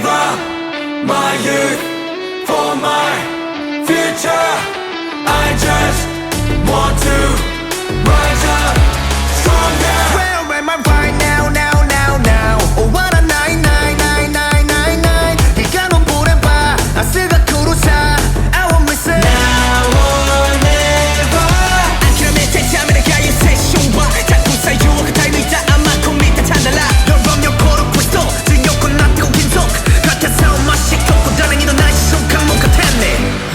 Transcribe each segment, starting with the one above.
up my youth for my future. I just want to rise up stronger. Where am I right now, now? Oh, what a night. 네가 눈보라 봐, 아스가 쿠루사. I want me say Now or never. 안키라면 대자면에 가요 세쇼와 자꾸 사유와 그 타임이 있다 않고 밑에 찬달라. 여러분 코르고 있어 지겹고 낫고 긴속 같아서 맛이 kop고 다른 이도 날 시속한 못 같았네.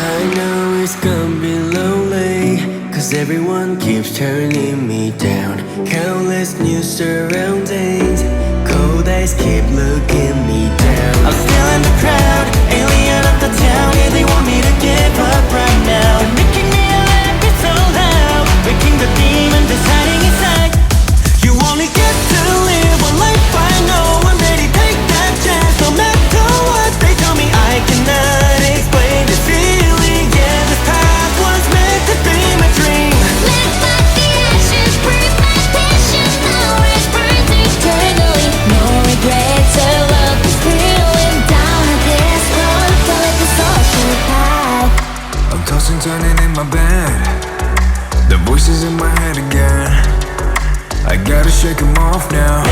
I know it's gonna be lonely, cause everyone keeps turning me down. Countless new surroundings, cold eyes keep looking me down. I'm still in the crowd, alien of the town. Yeah, they want me to give up right now. They're making me laugh, it's so loud, waking the demon that's hiding inside. You only get to live one life, I know. I'm ready, take that chance. No matter what they tell me, I cannot explain this feeling. Yeah, this path was meant to be my dream. Live like the ashes, breathe my passion. Now it burns eternally. No regrets, our love is feeling down at this road. Don't let this all shoot high. I'm tossing, turning in my bed. The voices in my head again. I gotta shake them off now.